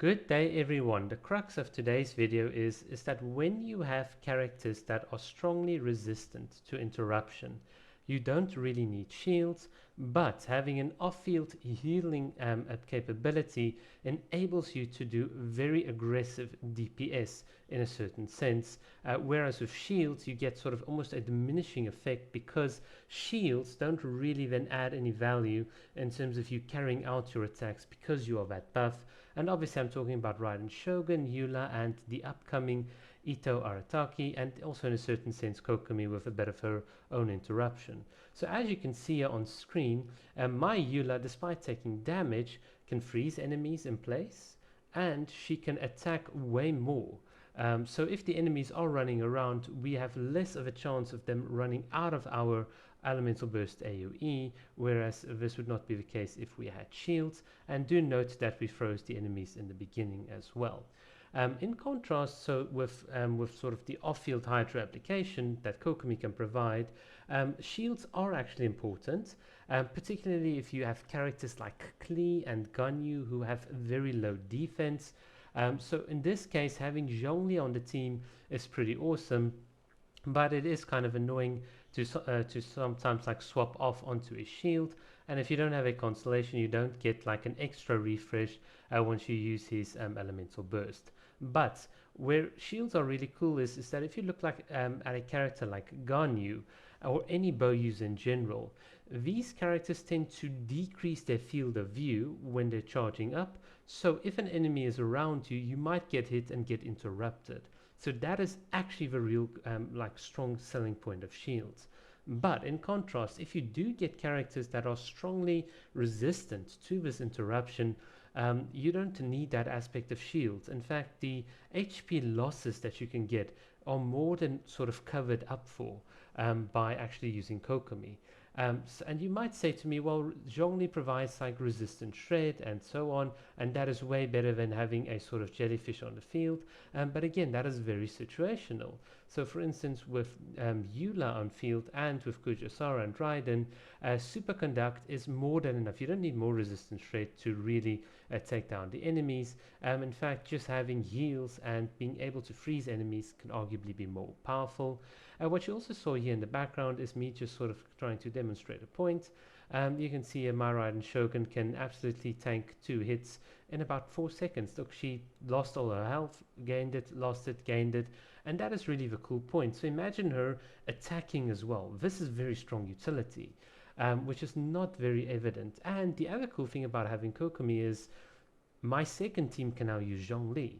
Good day everyone. The crux of today's video is that when you have characters that are strongly resistant to interruption, you don't really need shields, but having an off-field healing capability enables you to do very aggressive DPS in a certain sense, whereas with shields you get sort of almost a diminishing effect because shields don't really then add any value in terms of you carrying out your attacks because you are that buff. And obviously I'm talking about Raiden Shogun, Eula, and the upcoming Ito Arataki, and also in a certain sense Kokomi with a bit of her own interruption. So as you can see here on screen, my Eula, despite taking damage, can freeze enemies in place, and she can attack way more. So if the enemies are running around, we have less of a chance of them running out of our elemental burst AoE, whereas this would not be the case if we had shields. And do note that we froze the enemies in the beginning as well. In contrast, so with sort of the off-field Hydra application that Kokomi can provide, shields are actually important, particularly if you have characters like Klee and Ganyu who have very low defense. So in this case, having Zhongli on the team is pretty awesome, but it is kind of annoying to sometimes like swap off onto a shield, and if you don't have a constellation you don't get like an extra refresh once you use his elemental burst. But where shields are really cool is that if you look like at a character like Ganyu or any bow user in general, these characters tend to decrease their field of view when they're charging up, so if an enemy is around you, you might get hit and get interrupted. So that is actually the real like strong selling point of shields. But in contrast, if you do get characters that are strongly resistant to this interruption, you don't need that aspect of shields. In fact, the HP losses that you can get are more than sort of covered up for by actually using Kokomi. And you might say to me, well, Zhongli provides like resistant shred and so on, and that is way better than having a sort of jellyfish on the field. But again, that is very situational. So for instance, with Eula on field and with Kujasara and Raiden, Superconduct is more than enough. You don't need more resistant shred to really take down the enemies. In fact, just having heals and being able to freeze enemies can arguably be more powerful. What you also saw here in the background is me just sort of trying to demonstrate a point. You can see my Raiden Shogun can absolutely tank 2 hits in about 4 seconds. Look, she lost all her health, gained it, lost it, gained it, and that is really the cool point. So imagine her attacking as well. This is very strong utility, which is not very evident. And the other cool thing about having Kokomi is my second team can now use Zhongli.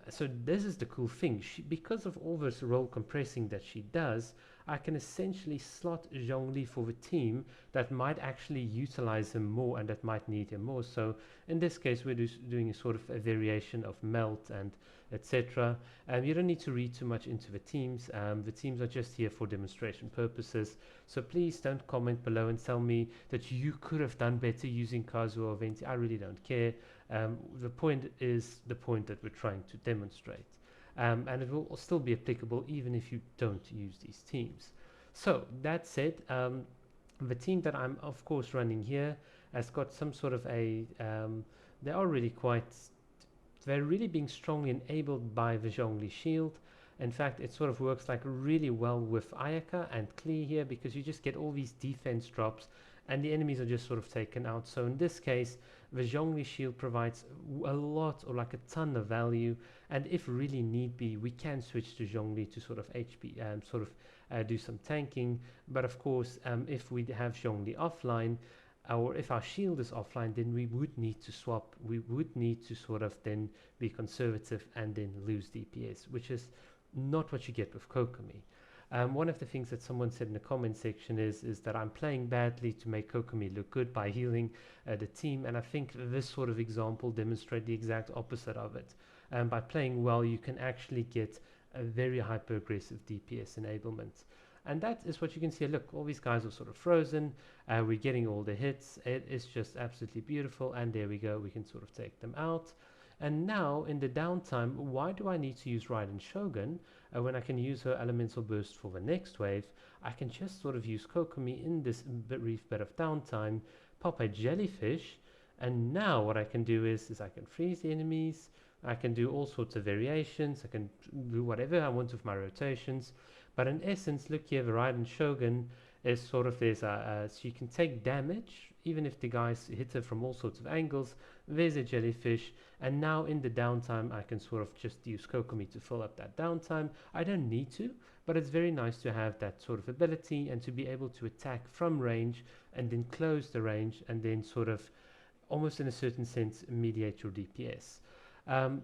So this is the cool thing. Because of all this role compressing that she does, I can essentially slot Zhongli for the team that might actually utilize him more and that might need him more. So in this case, we're doing a sort of a variation of melt and etc. You don't need to read too much into the teams. The teams are just here for demonstration purposes. So please don't comment below and tell me that you could have done better using Kazuo or Venti. I really don't care. The point is the point that we're trying to demonstrate. And it will still be applicable even if you don't use these teams. So that said, the team that I'm of course running here has got some sort of a they are really quite, they're really being strongly enabled by the Zhongli shield. In fact, it sort of works like really well with Ayaka and Klee here, because you just get all these defense drops and the enemies are just sort of taken out. So in this case, the Zhongli shield provides a lot, or like a ton of value, and if really need be, we can switch to Zhongli to sort of HP do some tanking. But of course, if we have Zhongli offline, or if our shield is offline, then we would need to swap. We would need to sort of then be conservative and then lose DPS, which is not what you get with Kokomi. One of the things that someone said in the comment section is that I'm playing badly to make Kokomi look good by healing the team, and I think this sort of example demonstrates the exact opposite of it. By playing well, you can actually get a very hyper aggressive DPS enablement. And that is what you can see. Look, all these guys are sort of frozen. We're getting all the hits. It is just absolutely beautiful. And there we go. We can sort of take them out. And now in the downtime, why do I need to use Raiden Shogun when I can use her elemental burst for the next wave? I can just sort of use Kokomi in this brief bit of downtime, pop a jellyfish, And now what I can do is I can freeze the enemies. I can do all sorts of variations. I can do whatever I want with my rotations. But in essence, look here, the Raiden Shogun is sort of so you can take damage even if the guys hit it from all sorts of angles. There's a jellyfish, and now in the downtime I can sort of just use Kokomi to fill up that downtime. I don't need to, but it's very nice to have that sort of ability and to be able to attack from range and then close the range and then sort of almost in a certain sense mediate your DPS.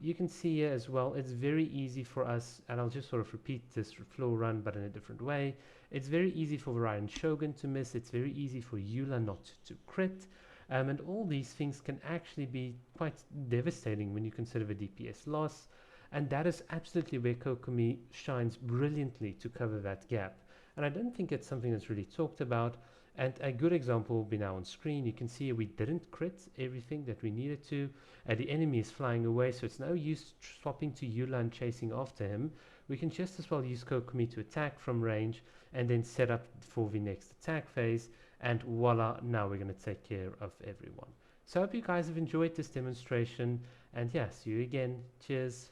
You can see here as well, it's very easy for us, and I'll just sort of repeat this flow run but in a different way. It's very easy for Raiden Shogun to miss, it's very easy for Eula not to crit, and all these things can actually be quite devastating when you consider the DPS loss, and that is absolutely where Kokomi shines brilliantly to cover that gap. And I don't think it's something that's really talked about. And a good example will be now on screen. You can see we didn't crit everything that we needed to. The enemy is flying away, so it's no use swapping to Eula and chasing after him. We can just as well use Kokomi to attack from range and then set up for the next attack phase. And voila, now we're going to take care of everyone. So I hope you guys have enjoyed this demonstration. And yeah, see you again. Cheers.